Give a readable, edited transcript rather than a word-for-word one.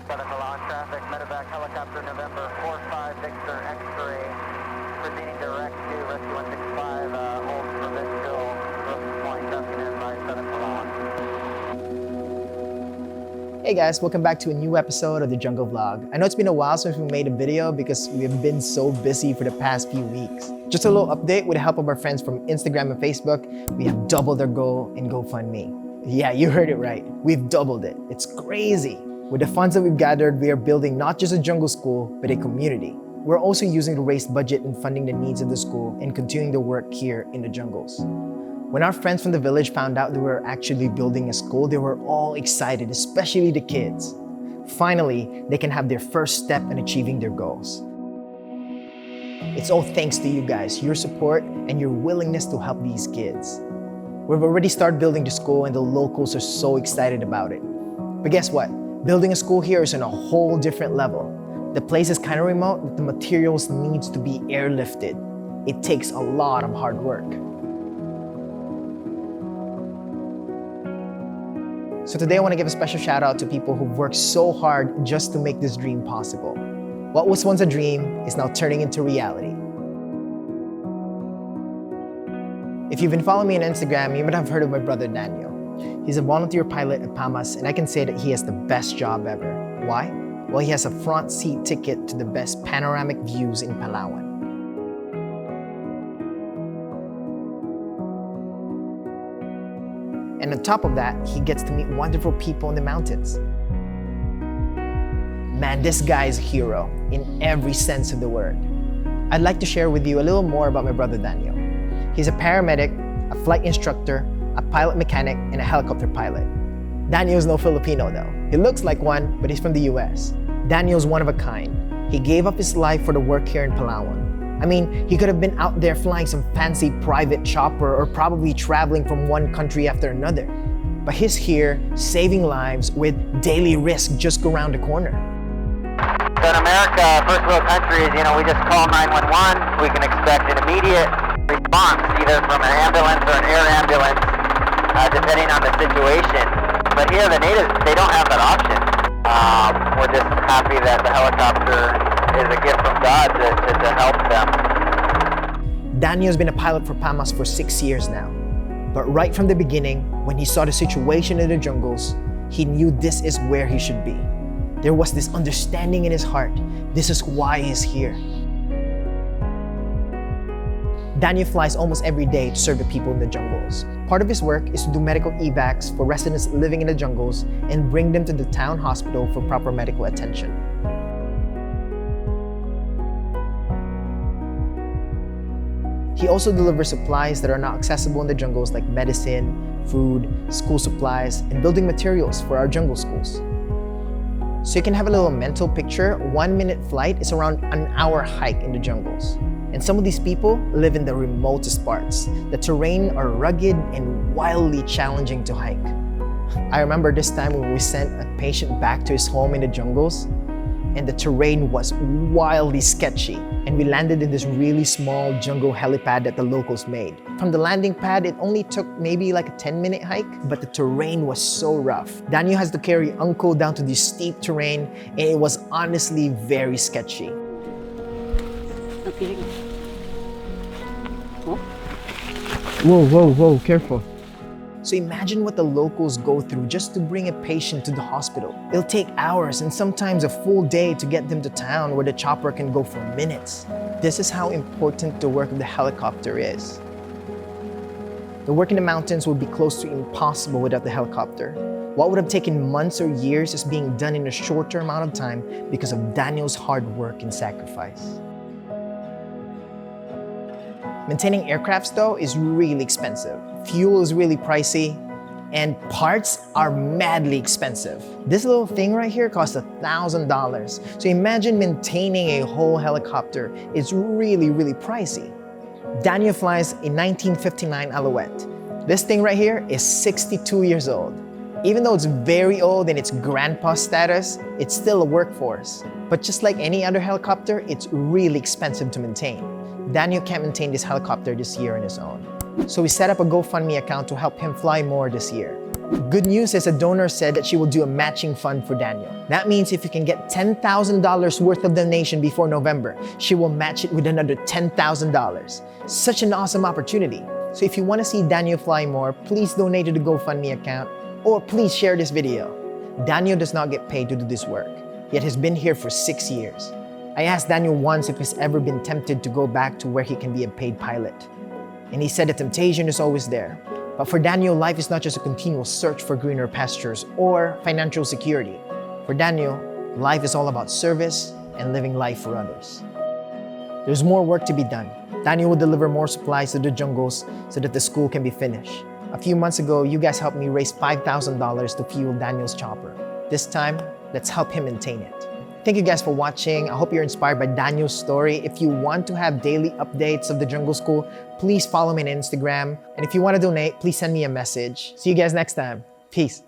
7 on traffic, medevac helicopter November 45 Victor X-ray, proceeding direct to rescue 165, Old Provincial, Brooks Point, traffic in by 7 on. Hey guys, welcome back to a new episode of the Jungle Vlog. I know it's been a while since we made a video because we have been so busy for the past few weeks. Just a little update, with the help of our friends from Instagram and Facebook, we have doubled our goal in Gofundme. Yeah, you heard it right. We've doubled it. It's crazy. With the funds that we've gathered, we are building not just a jungle school, but a community. We're also using the raised budget and funding the needs of the school and continuing the work here in the jungles. When our friends from the village found out that we were actually building a school, they were all excited, especially the kids. Finally, they can have their first step in achieving their goals. It's all thanks to you guys, your support, and your willingness to help these kids. We've already started building the school and the locals are so excited about it. But guess what? Building a school here is on a whole different level. The place is kind of remote, but the materials needs to be airlifted. It takes a lot of hard work. So today I want to give a special shout out to people who've worked so hard just to make this dream possible. What was once a dream is now turning into reality. If you've been following me on Instagram, you might have heard of my brother Daniel. He's a volunteer pilot at PAMAS, and I can say that he has the best job ever. Why? Well, he has a front seat ticket to the best panoramic views in Palawan. And on top of that, he gets to meet wonderful people in the mountains. Man, this guy is a hero in every sense of the word. I'd like to share with you a little more about my brother Daniel. He's a paramedic, a flight instructor, a pilot mechanic, and a helicopter pilot. Daniel's no Filipino though. He looks like one, but he's from the US. Daniel's one of a kind. He gave up his life for the work here in Palawan. I mean, he could have been out there flying some fancy private chopper or probably traveling from one country after another. But he's here saving lives with daily risk just around the corner. So in America, first world countries, we just call 911. We can expect an immediate response, either from an ambulance or an air ambulance, depending on the situation. But here, the natives, they don't have that option. We're just happy that the helicopter is a gift from God to help them. Daniel's been a pilot for PAMAS for 6 years now. But right from the beginning, when he saw the situation in the jungles, he knew this is where he should be. There was this understanding in his heart. This is why he's here. Daniel flies almost every day to serve the people in the jungles. Part of his work is to do medical evacs for residents living in the jungles and bring them to the town hospital for proper medical attention. He also delivers supplies that are not accessible in the jungles, like medicine, food, school supplies, and building materials for our jungle schools. So you can have a little mental picture, 1 minute flight is around an hour hike in the jungles. And some of these people live in the remotest parts. The terrain are rugged and wildly challenging to hike. I remember this time when we sent a patient back to his home in the jungles, and the terrain was wildly sketchy. And we landed in this really small jungle helipad that the locals made. From the landing pad, it only took maybe like a 10-minute hike, but the terrain was so rough. Daniel has to carry Uncle down to this steep terrain, and it was honestly very sketchy. Okay. Whoa, careful. So imagine what the locals go through just to bring a patient to the hospital. It'll take hours and sometimes a full day to get them to town where the chopper can go for minutes. This is how important the work of the helicopter is. The work in the mountains would be close to impossible without the helicopter. What would have taken months or years is being done in a shorter amount of time because of Daniel's hard work and sacrifice. Maintaining aircrafts though is really expensive. Fuel is really pricey, and parts are madly expensive. This little thing right here costs $1,000. So imagine maintaining a whole helicopter. It's really pricey. Daniel flies a 1959 Alouette. This thing right here is 62 years old. Even though it's very old and it's grandpa status, it's still a workforce. But just like any other helicopter, it's really expensive to maintain. Daniel can't maintain this helicopter this year on his own. So we set up a GoFundMe account to help him fly more this year. Good news is a donor said that she will do a matching fund for Daniel. That means if you can get $10,000 worth of donation before November, she will match it with another $10,000. Such an awesome opportunity. So if you want to see Daniel fly more, please donate to the GoFundMe account or please share this video. Daniel does not get paid to do this work, yet has been here for 6 years. I asked Daniel once if he's ever been tempted to go back to where he can be a paid pilot. And he said the temptation is always there. But for Daniel, life is not just a continual search for greener pastures or financial security. For Daniel, life is all about service and living life for others. There's more work to be done. Daniel will deliver more supplies to the jungles so that the school can be finished. A few months ago, you guys helped me raise $5,000 to fuel Daniel's chopper. This time, let's help him maintain it. Thank you guys for watching. I hope you're inspired by Daniel's story. If you want to have daily updates of the Jungle School, please follow me on Instagram. And if you want to donate, please send me a message. See you guys next time. Peace.